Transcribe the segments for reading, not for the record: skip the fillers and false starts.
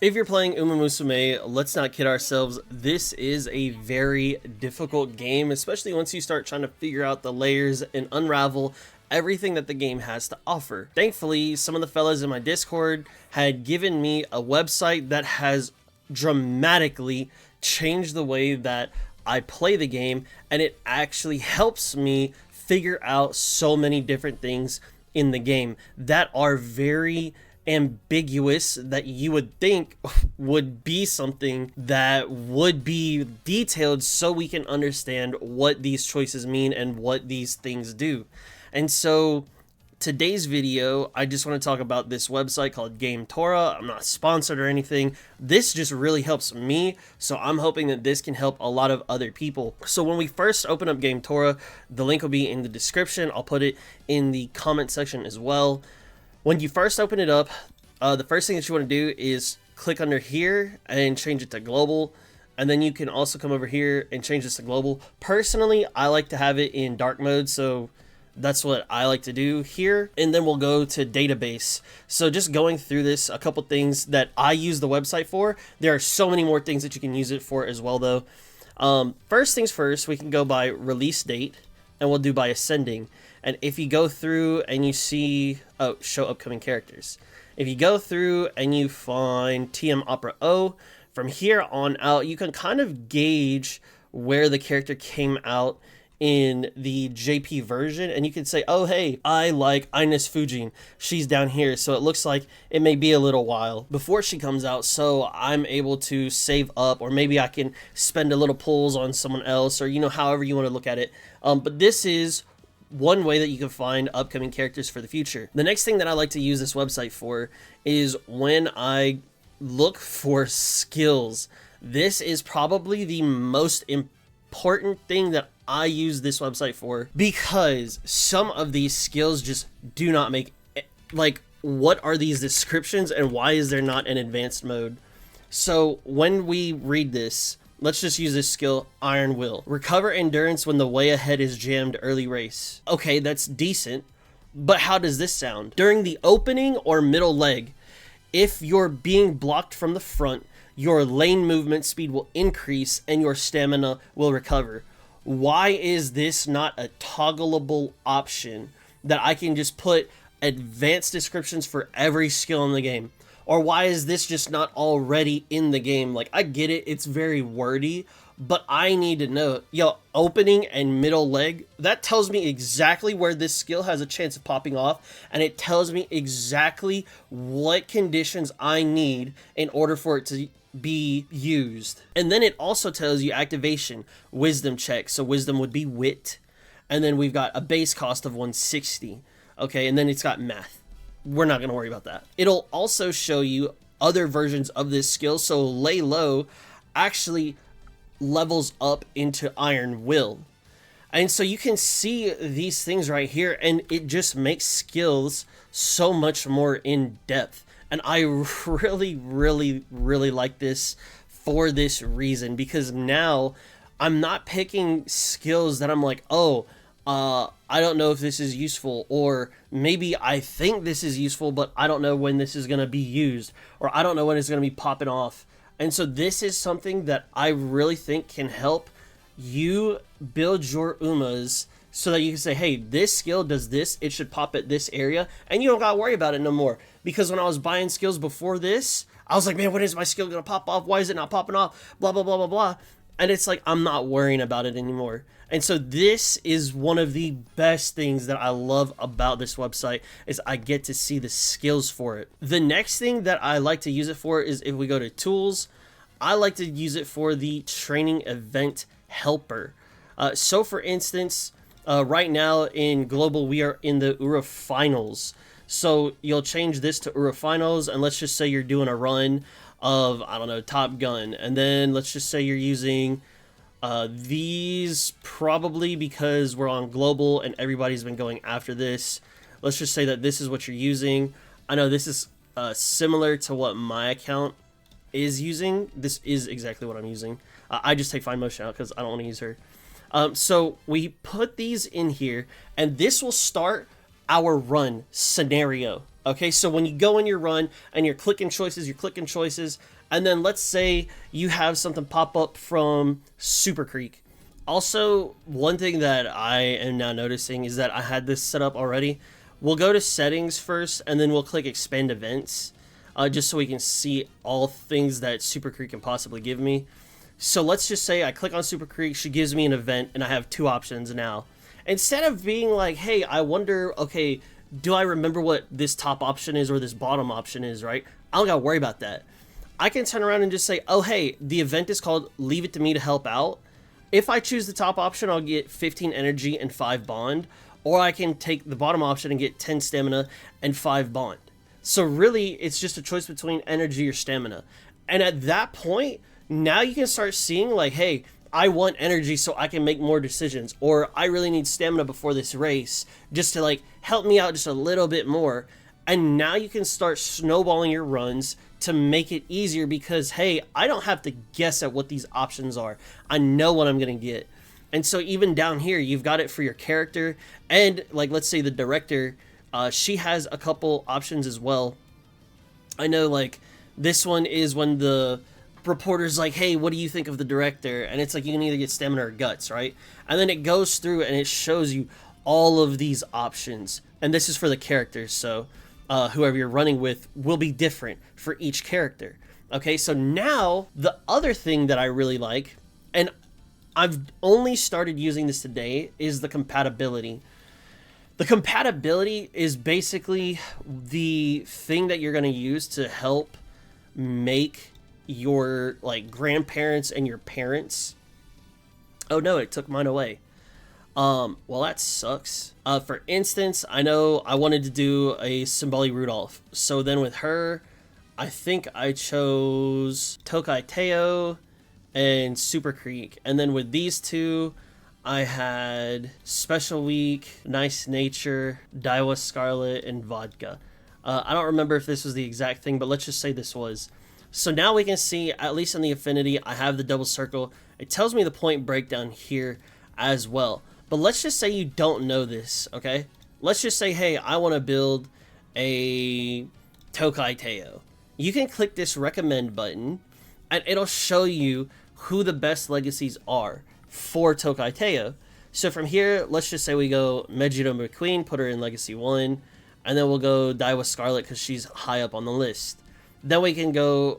If you're playing Uma Musume, let's not kid ourselves, this is a very difficult game, especially once you start trying to figure out the layers and unravel everything that the game has to offer. Thankfully, some of the fellas in my Discord had given me a website that has dramatically changed the way that I play the game, and it actually helps me figure out so many different things in the game that are very ambiguous, that you would think would be something that would be detailed so we can understand what these choices mean and what these things do. And so today's video, I just want to talk about this website called GameTora. I'm not sponsored or anything. This just really helps me, so I'm hoping that this can help a lot of other people. So when we first open up GameTora, the link will be in the description. I'll put it in the comment section as well. When you first open it up, the first thing that you want to do is click under here and change it to global. And then you can also come over here and change this to global. Personally, I like to have it in dark mode, so that's what I like to do here. And then we'll go to database. So just going through this, a couple things that I use the website for. There are so many more things that you can use it for as well, though. First things first, we can go by release date, and we'll do by ascending. And if you go through and you see, show upcoming characters. If you go through and you find TM Opera O, from here on out, you can kind of gauge where the character came out in the JP version. And you can say, oh, hey, I like Ines Fujin. She's down here. So it looks like it may be a little while before she comes out. So I'm able to save up, or maybe I can spend a little pulls on someone else, or, however you want to look at it. But this is one way that you can find upcoming characters for the future. The next thing that I like to use this website for is when I look for skills. This is probably the most important thing that I use this website for, because some of these skills just do not make, like, what are these descriptions and why is there not an advanced mode? So when we read this, let's just use this skill, Iron Will. Recover endurance when the way ahead is jammed early race. Okay, that's decent, but how does this sound? During the opening or middle leg, if you're being blocked from the front, your lane movement speed will increase and your stamina will recover. Why is this not a toggleable option that I can just put advanced descriptions for every skill in the game? Or why is this just not already in the game? Like, I get it, it's very wordy, but I need to know, opening and middle leg, that tells me exactly where this skill has a chance of popping off, and it tells me exactly what conditions I need in order for it to be used. And then it also tells you activation, wisdom check, so wisdom would be wit, and then we've got a base cost of 160, okay, and then it's got math. We're not going to worry about that. It'll also show you other versions of this skill. So lay low actually levels up into Iron Will. And so you can see these things right here, and it just makes skills so much more in depth. And I really, really, really like this for this reason, because now I'm not picking skills that I'm like, I don't know if this is useful, or maybe I think this is useful, but I don't know when this is going to be used, or I don't know when it's going to be popping off. And so this is something that I really think can help you build your Umas so that you can say, hey, this skill does this, it should pop at this area, and you don't got to worry about it no more. Because when I was buying skills before this, I was like, man, when is my skill going to pop off? Why is it not popping off? Blah, blah, blah, blah, blah. And it's like, I'm not worrying about it anymore. And so this is one of the best things that I love about this website, is I get to see the skills for it. The next thing that I like to use it for is, if we go to tools, I like to use it for the training event helper. So for instance, right now in global, we are in the Ura finals. So you'll change this to Ura finals, and let's just say you're doing a run of, I don't know, Top Gun. And then let's just say you're using these, probably because we're on global and everybody's been going after this. Let's just say that this is what you're using. I know this is similar to what my account is using. This is exactly what I'm using. I just take Fine Motion out because I don't want to use her. So we put these in here, and this will start our run scenario. Okay, so when you go in your run and you're clicking choices, and then let's say you have something pop up from Super Creek. Also, one thing that I am now noticing is that I had this set up already. We'll go to settings first, and then we'll click expand events, just so we can see all things that Super Creek can possibly give me. So let's just say I click on Super Creek, she gives me an event, and I have two options now. Instead of being like, hey, I wonder, okay, do I remember what this top option is or this bottom option is, right? I don't gotta worry about that. I can turn around and just say, oh, hey, the event is called Leave It to Me to Help Out. If I choose the top option, I'll get 15 energy and 5 bond, or I can take the bottom option and get 10 stamina and 5 bond. So really, it's just a choice between energy or stamina. And at that point, now you can start seeing like, hey, I want energy so I can make more decisions, or I really need stamina before this race just to like help me out just a little bit more. And now you can start snowballing your runs to make it easier because, hey, I don't have to guess at what these options are. I know what I'm going to get. And so even down here, you've got it for your character. And like, let's say the director, she has a couple options as well. I know like this one is when the reporter's like, hey, what do you think of the director? And it's like, you can either get stamina or guts, right? And then it goes through and it shows you all of these options. And this is for the characters, so whoever you're running with will be different for each character. Okay, so now the other thing that I really like, and I've only started using this today, is the compatibility. The compatibility is basically the thing that you're going to use to help make your like grandparents and your parents. Oh no, it took mine away. Well, that sucks. For instance, I know I wanted to do a Symboli Rudolph. So then with her, I think I chose Tokai Teo and Super Creek. And then with these two, I had Special Week, Nice Nature, Daiwa Scarlet, and Vodka. I don't remember if this was the exact thing, but let's just say this was. So now we can see, at least in the affinity, I have the double circle. It tells me the point breakdown here as well. But let's just say you don't know this, okay? Let's just say, hey, I want to build a Tokai Teo. You can click this recommend button, and it'll show you who the best legacies are for Tokai Teo. So from here, let's just say we go Megiddo McQueen, put her in Legacy 1, and then we'll go Daiwa Scarlet because she's high up on the list. Then we can go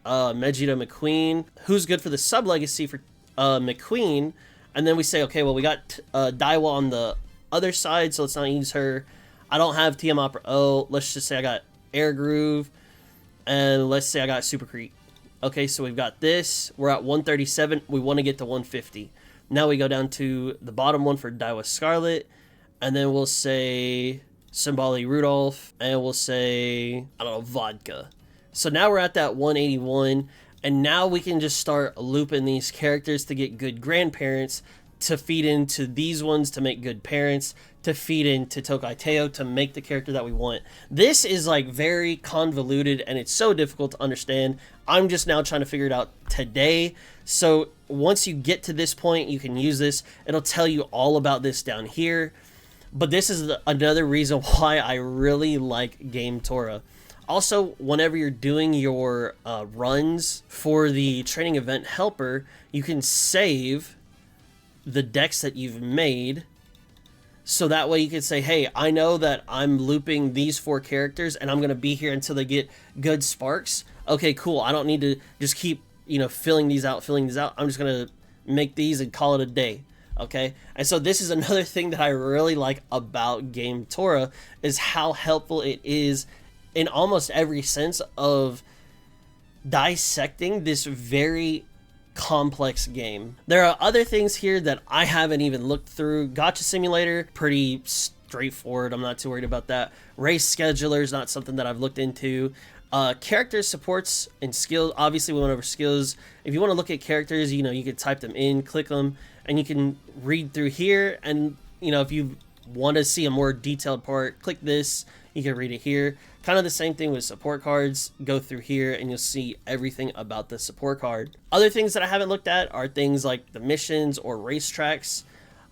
Megiddo McQueen, who's good for the sub-legacy for McQueen. And then we say, okay, well, we got Daiwa on the other side, so let's not use her. I don't have TM Opera O. Let's just say I got Air Groove. And let's say I got Super Creek. Okay, so we've got this. We're at 137. We want to get to 150. Now we go down to the bottom one for Daiwa Scarlet. And then we'll say Symboli Rudolph. And we'll say, I don't know, Vodka. So now we're at that 181. And now we can just start looping these characters to get good grandparents, to feed into these ones to make good parents, to feed into Tokai Teo to make the character that we want. This is like very convoluted and it's so difficult to understand. I'm just now trying to figure it out today. So once you get to this point, you can use this. It'll tell you all about this down here. But this is another reason why I really like GameTora. Also, whenever you're doing your runs for the training event helper, you can save the decks that you've made. So that way you can say, hey, I know that I'm looping these 4 characters and I'm going to be here until they get good sparks. Okay, cool. I don't need to just keep, filling these out. I'm just going to make these and call it a day. Okay, and so this is another thing that I really like about GameTora, is how helpful it is in almost every sense of dissecting this very complex game. There are other things here that I haven't even looked through. Gacha Simulator, pretty straightforward. I'm not too worried about that. Race Scheduler is not something that I've looked into. Character supports and skills. Obviously, we went over skills. If you want to look at characters, you can type them in, click them, and you can read through here. And, if you want to see a more detailed part, click this. You can read it here. Kind of the same thing with support cards. Go through here and you'll see everything about the support card. Other things that I haven't looked at are things like the missions or racetracks.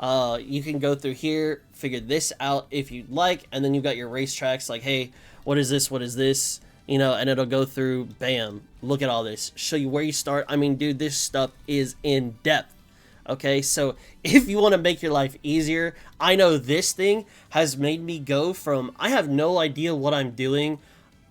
You can go through here, figure this out if you'd like, and then you've got your racetracks like, hey, what is this, what is this, you know, and it'll go through, bam, look at all this, show you where you start. I mean, dude, this stuff is in depth. Okay, so if you want to make your life easier, I know this thing has made me go from, I have no idea what I'm doing,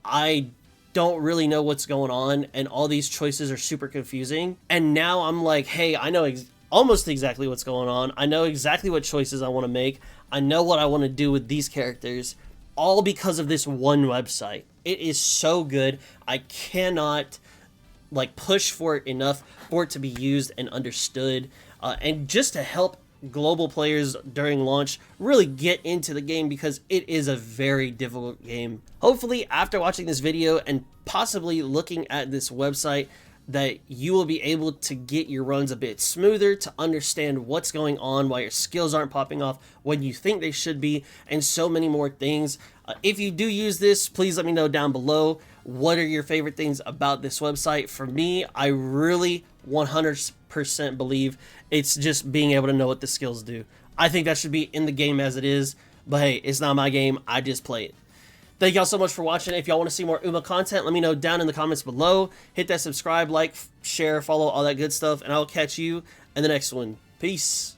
I don't really know what's going on, and all these choices are super confusing, and now I'm like, hey, I know almost exactly what's going on, I know exactly what choices I want to make, I know what I want to do with these characters, all because of this one website. It is so good. I cannot like push for it enough for it to be used and understood, and just to help global players during launch really get into the game, because it is a very difficult game. Hopefully after watching this video and possibly looking at this website, that you will be able to get your runs a bit smoother, to understand what's going on, why your skills aren't popping off when you think they should be, and so many more things. If you do use this, please let me know down below what are your favorite things about this website. For me, I really 100% believe it's just being able to know what the skills do. I think that should be in the game as it is, but hey, it's not my game, I just play it. Thank y'all so much for watching. If y'all want to see more Uma content, let me know down in the comments below. Hit that subscribe, like, share, follow, all that good stuff, and I'll catch you in the next one. Peace.